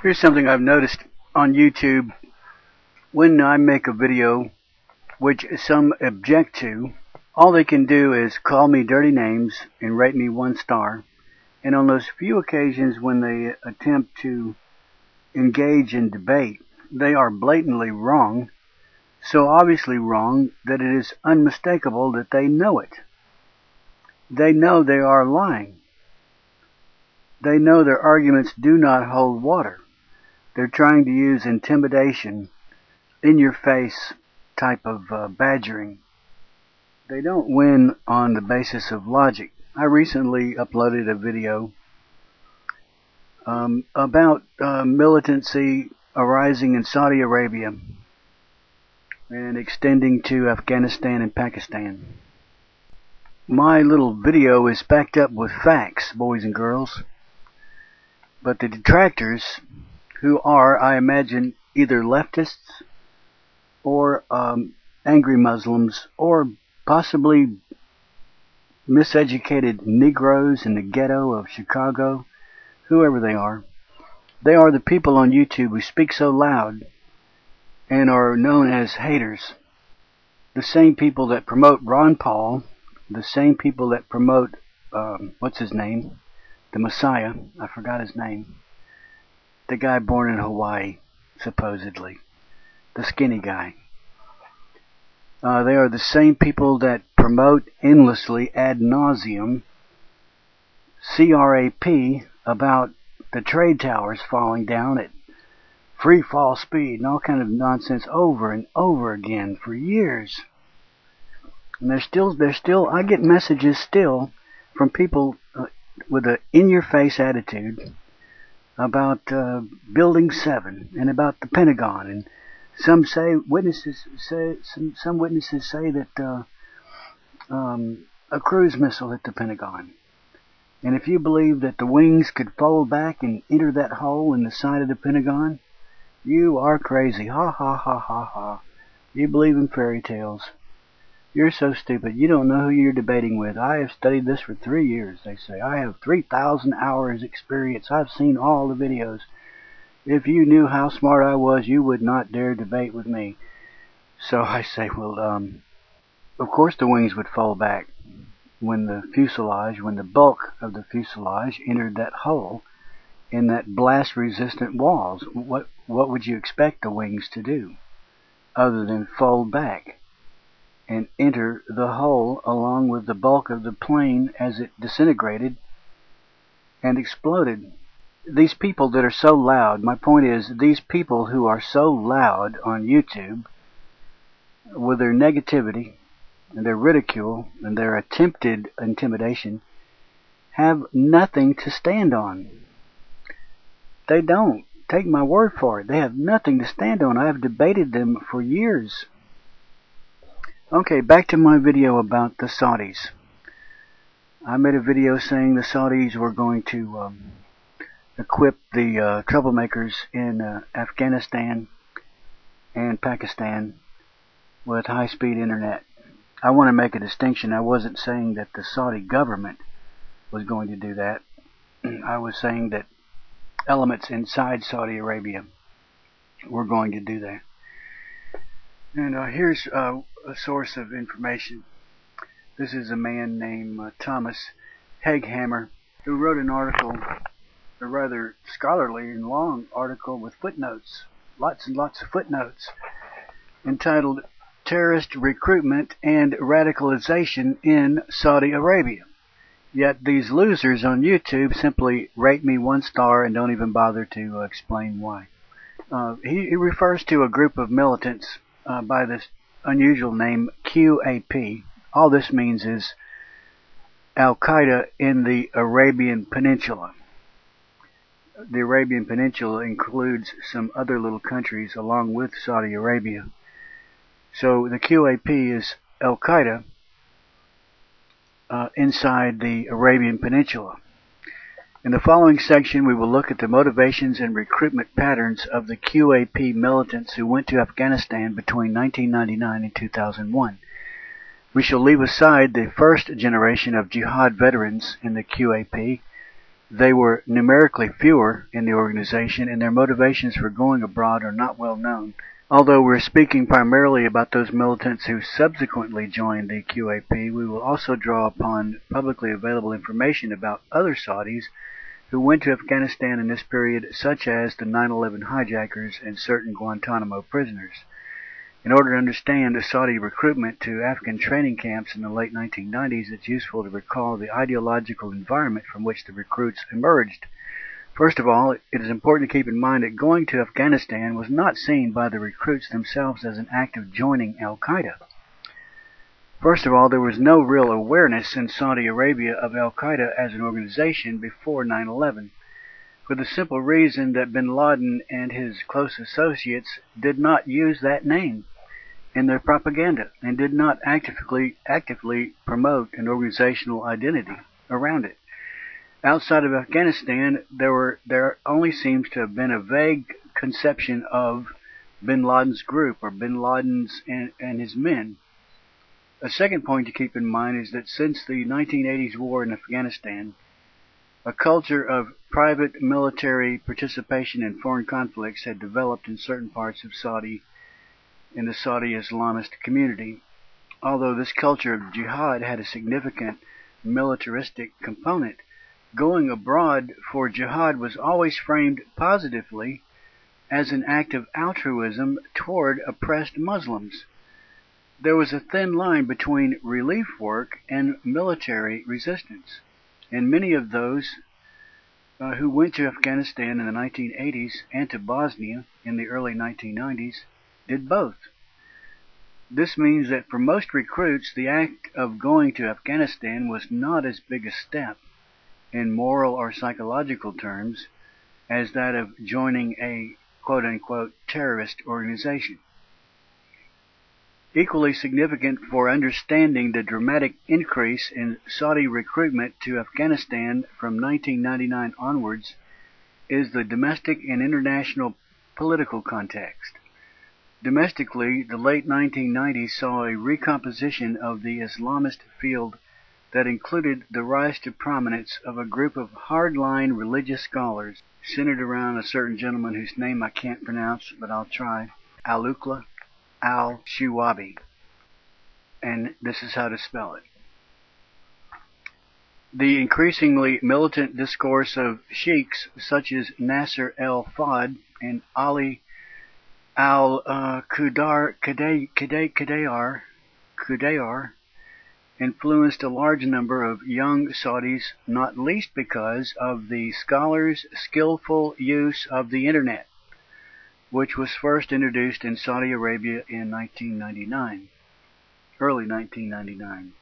Here's something I've noticed on YouTube. When I make a video which some object to, all they can do is call me dirty names and rate me 1 star. And on those few occasions when they attempt to engage in debate, they are blatantly wrong, so obviously wrong that it is unmistakable that they know it. They know they are lying. They know their arguments do not hold water. They're trying to use intimidation, in-your-face type of badgering. They don't win on the basis of logic. I recently uploaded a video about militancy arising in Saudi Arabia and extending to Afghanistan and Pakistan. My little video is backed up with facts, boys and girls. But the detractors, who are, I imagine, either leftists or angry Muslims or possibly miseducated Negroes in the ghetto of Chicago, whoever they are the people on YouTube who speak so loud and are known as haters. The same people that promote Ron Paul, the same people that promote, what's his name? The Messiah. I forgot his name. The guy born in Hawaii, supposedly. The skinny guy. They are the same people that promote endlessly ad nauseum CRAP about the trade towers falling down at free fall speed and all kind of nonsense over and over again for years. And they're still, I get messages still from people with an in-your-face attitude about Building 7 and about the Pentagon, and some witnesses say that a cruise missile hit the Pentagon. And if you believe that the wings could fold back and enter that hole in the side of the Pentagon, you are crazy. Ha ha ha ha ha. You believe in fairy tales. You're so stupid. You don't know who you're debating with. I have studied this for 3 years, they say. I have 3,000 hours experience. I've seen all the videos. If you knew how smart I was, you would not dare debate with me. So I say, well, of course the wings would fall back when the bulk of the fuselage entered that hole in that blast-resistant walls. What would you expect the wings to do other than fold back and enter the hole along with the bulk of the plane as it disintegrated and exploded? These people that are so loud, my point is, these people who are so loud on YouTube with their negativity and their ridicule and their attempted intimidation have nothing to stand on. They don't. Take my word for it. They have nothing to stand on. I have debated them for years. Okay, back to my video about the Saudis. I made a video saying the Saudis were going to equip the troublemakers in Afghanistan and Pakistan with high-speed internet. I want to make a distinction. I wasn't saying that the Saudi government was going to do that. I was saying that elements inside Saudi Arabia were going to do that. And here's a source of information. This is a man named Thomas Haganah, who wrote an article, a rather scholarly and long article with footnotes, lots and lots of footnotes, entitled Terrorist Recruitment and Radicalization in Saudi Arabia. Yet these losers on YouTube simply rate me 1 star and don't even bother to explain why. He refers to a group of militants by this unusual name, QAP. All this means is Al-Qaeda in the Arabian Peninsula. The Arabian Peninsula includes some other little countries along with Saudi Arabia. So the QAP is Al-Qaeda inside the Arabian Peninsula. In the following section, we will look at the motivations and recruitment patterns of the QAP militants who went to Afghanistan between 1999 and 2001. We shall leave aside the first generation of jihad veterans in the QAP They were numerically fewer in the organization, and their motivations for going abroad are not well known. Although we're speaking primarily about those militants who subsequently joined the QAP, we will also draw upon publicly available information about other Saudis who went to Afghanistan in this period, such as the 9/11 hijackers and certain Guantanamo prisoners. In order to understand the Saudi recruitment to Afghan training camps in the late 1990s, it's useful to recall the ideological environment from which the recruits emerged. First of all, it is important to keep in mind that going to Afghanistan was not seen by the recruits themselves as an act of joining Al-Qaeda. First of all, there was no real awareness in Saudi Arabia of Al-Qaeda as an organization before 9/11, for the simple reason that bin Laden and his close associates did not use that name in their propaganda and did not actively promote an organizational identity around it. Outside of Afghanistan, there only seems to have been a vague conception of bin Laden's group, or bin Laden's and his men. A second point to keep in mind is that since the 1980s war in Afghanistan, a culture of private military participation in foreign conflicts had developed in certain parts of in the Saudi Islamist community. Although this culture of jihad had a significant militaristic component, going abroad for jihad was always framed positively as an act of altruism toward oppressed Muslims. There was a thin line between relief work and military resistance, and many of those who went to Afghanistan in the 1980s and to Bosnia in the early 1990s did both. This means that for most recruits, the act of going to Afghanistan was not as big a step in moral or psychological terms as that of joining a quote-unquote terrorist organization. Equally significant for understanding the dramatic increase in Saudi recruitment to Afghanistan from 1999 onwards is the domestic and international political context. Domestically, the late 1990s saw a recomposition of the Islamist field that included the rise to prominence of a group of hardline religious scholars centered around a certain gentleman whose name I can't pronounce, but I'll try, Alukla al-Shuwabi. And this is how to spell it. The increasingly militant discourse of sheikhs such as Nasser el-Fad and Ali al-Qudayar influenced a large number of young Saudis, not least because of the scholars' skillful use of the Internet, which was first introduced in Saudi Arabia in early 1999.